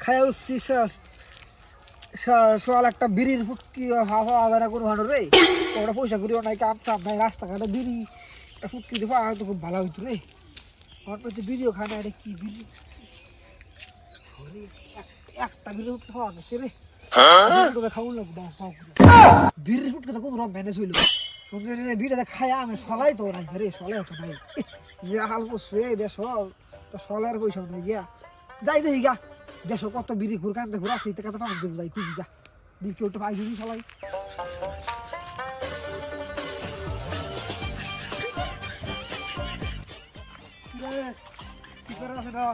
খায় উঠছি সোয়াল একটা বিড়ির ফুটকি হাওয়া আদারা কোনো ভালো রে ওরা পয়সা করিও নাই কাপ চাপ নাই রাস্তাঘাটে বিড়ি একটা ফুটকি দেবো আর তো খুব ভালো হইতো রে আমার কাছে বিড়িও খায় না এটা কি বিড়ি একটা বিড়ি ফুটকি খাওয়া গেছে রে খাওয়ান লাগবে বিড়ির ফুটকি তো কোনো রকম ম্যানেজ হইলো বিড়িটা খায় আমি সলাই তো নাই রে সলাই তো নাই যে হাল করছে দেশ সলার পয়সা নাই গিয়া যাই দেখি গা দেশ কত বিড়ি ঘুর কানতে ঘুরা সেইতে কাছে পানি দেবো যাই খুঁজি গা দেখি ওটা পাই যদি সলাই কি করে আছে না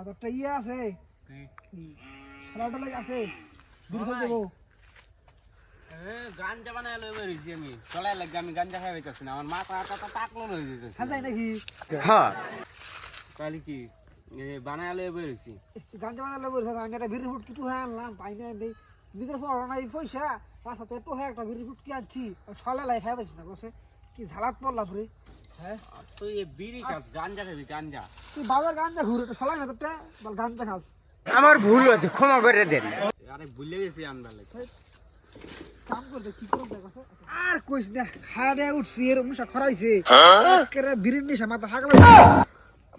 তোরটা ইয়ে আছে সলাটা লাগে আছে বিড়ি খেয়ে দেবো গাঞ্জা বানায় লই বেরিয়েছি আমি চলাই লাগবে আমি গাঞ্জা খাই পাইতেছি না আমার মাথা পাকলো হয়ে যেতেছে হ্যাঁ যাই নাকি হ্যাঁ তাহলে কি বানায় লই বেরিয়েছি গাঞ্জা বানালে বলছে আমি একটা বিড়ি ফুটকি টু হ্যাঁ আনলাম পাই না নেই নিজের পড়ো নাই পয়সা তার সাথে একটু হ্যাঁ একটা বিড়ি ফুটকি আনছি সলে লাই খাই পাইছি না বসে কি ঝালাত পড়লাম রে হ্যাঁ তুই এই বিড়ি খাস গাঞ্জা খাবি গাঞ্জা তুই বাজার গাঞ্জা ঘুরে তো সলাই না তোরটা বল গাঞ্জা খাস আমার ভুল হয়েছে ক্ষমা করে দেন আরে ভুলে গেছি আনবার লাগে কাম করবে কি করব দেখছ আর কইস না খাওয়া দেয়া উঠছি এর মুসা খরাইছে একেরে বিড়ির নিশা মাথা হাগলা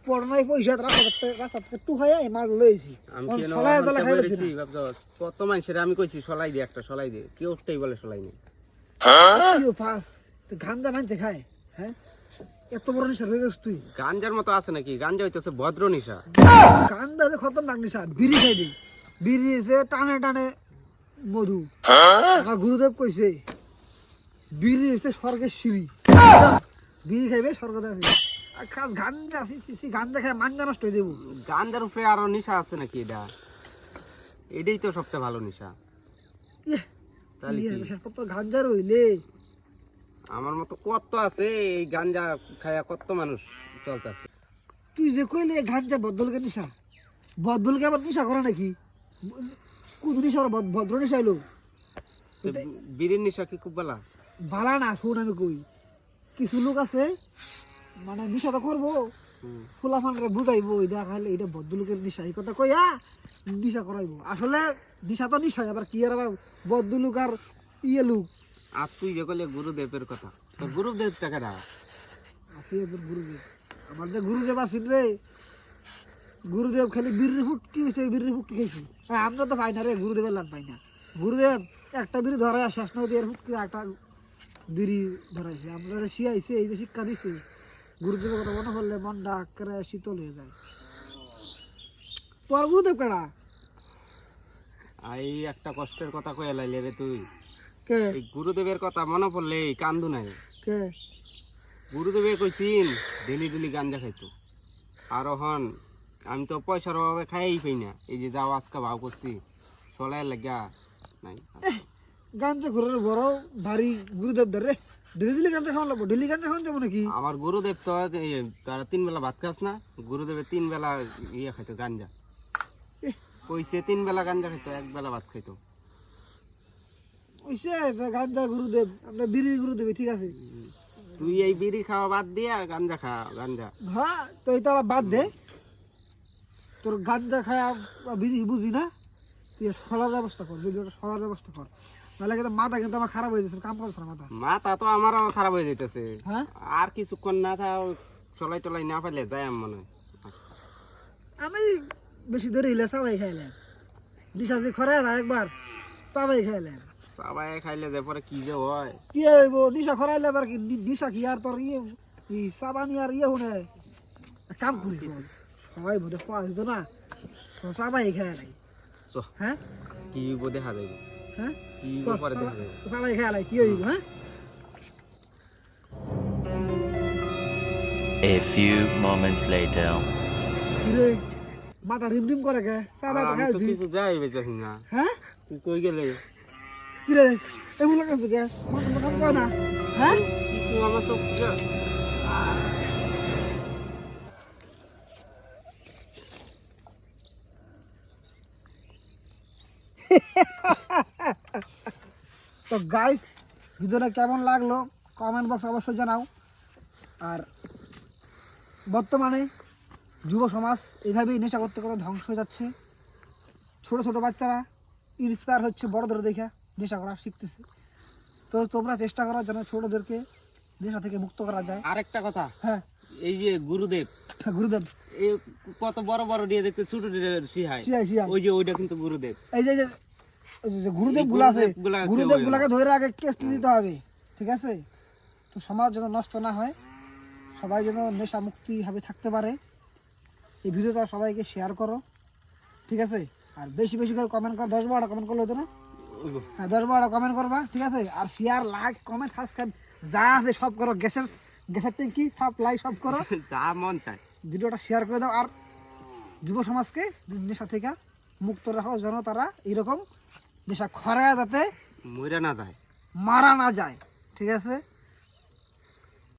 পড়নাই পয়সা রাস্তা টু খাইয়া মাল লইছি আমি কেন সলাই দলা খাই পাইছি বেরিয়েছি ভাবছস কত মানুষের আমি কইছি সলাই দে একটা সলাই দে কেউ একটাই বলে সলাই নেই কিও পাস তো গাঞ্জা মানছে খায় হ্যাঁ এত বড় নিশা হয়ে গেছ তুই গাঞ্জার মতো আছে নাকি গাঞ্জা হইতেছে ভদ্র নিশা গাঞ্জা যে খতরনাক নিশা বিড়ি খাই দে বিড়ি এসে টানে টানে মধু আমার গুরুদেব কইছে বিড়ি এসে স্বর্গের সিঁড়ি বিড়ি খাইবে স্বর্গ দেবে আর খাস গাঞ্জা গাঞ্জা খায় মাঞ্জা নষ্ট হয়ে দেবো গাঞ্জার উপরে আরো নিশা আছে নাকি এটা এটাই তো সবচেয়ে ভালো নিশা তাহলে কি কত গাঞ্জা রইলে আমার মতো কত আছে এই গাঞ্জা খায়া কত মানুষ চলতেছে তুই যে কইলে গাঞ্জা বদলকে নিশা বদলকে আবার নিশা করে নাকি কোন নিশা ভদ্র নিশা হইলো বিড়ির নিশা কি খুব ভালো বালা না শুন আমি কই কিছু লোক আছে মানে নিশা তো করবো ফুলাফানরে বুঝাইবো এটা খাইলে এটা বদলুকের নিশা এই কথা কইয়া নিশা করাইবো আসলে নিশা তো নিশা আবার কি আর আবার বদলুক আর ইয়ে লুক আর তুই যে কইলে গুরুদেবের কথা তো গুরুদেব টাকাটা আছে তোর গুরুদেব আমার যে গুরুদেব আছেন রে গুরুদেব খালি বিড়ি ফুটকি হয়েছে বিড়ি ফুটকি খেয়েছি হ্যাঁ আমরা তো পাই না রে গুরুদেবের লাভ পাই না গুরুদেব একটা বিড়ি ধরাই শেষ নদী এর ফুটকি একটা বিড়ি ধরাইছে আমরা শিয়াইছে এই যে শিক্ষা দিছে গুরুদেবের কথা মনে করলে মনটা আকারে শীতল হয়ে যায় তোর গুরুদেব কেডা এই একটা কষ্টের কথা কয়ে লাইলে রে তুই কে এই গুরুদেবের কথা মনে পড়লে কান্দু নাই কে গুরুদেবে কইছিন ডেলি ডেলি গাঞ্জা খাইতো আর হন আমি তো পয়সার অভাবে খাইই পাই না এই যে যাও আজকে ভাও করছি চলাই লাগা নাই গাঞ্জা ঘুরের বড় ভারী গুরুদেব ধরে ডেলি ডেলি গাঞ্জা খাওয়া লাগবো ডেলি গাঞ্জা খাওয়া যাবো নাকি আমার গুরুদেব তো তারা 3 বেলা ভাত খাস না গুরুদেবে 3 বেলা ইয়ে খাইতো গাঞ্জা কইছে 3 বেলা গাঞ্জা খাইতো 1 বেলা ভাত খাইতো ওইসে গাঞ্জা গুরুদেব আমরা বিড়ি গুরুদেব ঠিক আছে তুই এই বিড়ি খাওয়া বাদ দিয়া গাঞ্জা খা গাঞ্জা হ্যাঁ তো এটা আবার বাদ দে তোর গাঞ্জা খায়া বিড়ি বুঝি না তুই সলার ব্যবস্থা কর যদি ওটা সলার ব্যবস্থা কর নাহলে কিন্তু মাথা কিন্তু আমার খারাপ হয়ে যাচ্ছে কাম করছে না মাথা মাথা তো আমারও খারাপ হয়ে যাইতেছে হ্যাঁ আর কিছুক্ষণ না থাও চলাই টলাই না পাইলে যাই আমার মনে হয় আমি বেশি ধরে হিলে চাবাই খাইলাম নিশা যে খরা না একবার চাবাই খাইলাম সবাই খাইলে যে পরে কি যে হয় কি হইব নিশা খরাইলে আবার কি নিশা কি আর তোর ইয়ে চাবানি আর ইয়ে শুনে কাম করিস সবাই বোধ পাওয়া যেত না চাবাই খাই নাই হ্যাঁ কি দেখা যাইবে হ্যাঁ কি পরে দেখা যাইবে চাবাই খাই কি হইব হ্যাঁ A few moments later. কিরে মাথা রিম রিম করে কে চাবাই আমি খাই তো কিছু যাই বেচাছি না হ্যাঁ তুই কই গেলে কিরে এমন লাগে কে মাথা মাথা কয় না হ্যাঁ কিছু আমার তো তো গাইস ভিডিওটা কেমন লাগলো কমেন্ট বক্স অবশ্যই জানাও আর বর্তমানে যুব সমাজ এইভাবেই নেশা করতে করতে ধ্বংস হয়ে যাচ্ছে। ছোট ছোট বাচ্চারা ইন্সপায়ার হচ্ছে বড়দের দেখে নেশা করা শিখতেছে। তো তোমরা চেষ্টা করো যেন ছোটদেরকে নেশা থেকে মুক্ত করা যায়। আরেকটা কথা, হ্যাঁ এই যে গুরুদেব, গুরুদেব এই কত বড় বড় দিয়ে দেখতে ছোট শিহায়, শিয়াই শিয়াই ওই যে ওইটা কিন্তু গুরুদেব। এই যে গুরুদেব গুলো আছে, গুরুদেব গুলাকে ধরে আগে কেস দিতে হবে, ঠিক আছে? তো সমাজ যেন নষ্ট না হয়, সবাই যেন নেশা মুক্তি ভাবে থাকতে পারে। এই ভিডিওটা সবাইকে শেয়ার করো, ঠিক আছে? আর বেশি বেশি করে কমেন্ট করো, 10-12টা কমেন্ট করলে হতো না? হ্যাঁ 10-12টা কমেন্ট করবা, ঠিক আছে? আর শেয়ার, লাইক, কমেন্ট, সাবস্ক্রাইব যা আছে সব করো। গ্যাসের ট্যাঙ্কি সাপ্লাই সব করো। যা মন চায় ভিডিওটা শেয়ার করে দাও। আর যুব সমাজকে নেশা থেকে মুক্ত রাখো, যেন তারা এরকম নেশা খরায় যাতে মরে না যায়। মারা না যায়, ঠিক আছে?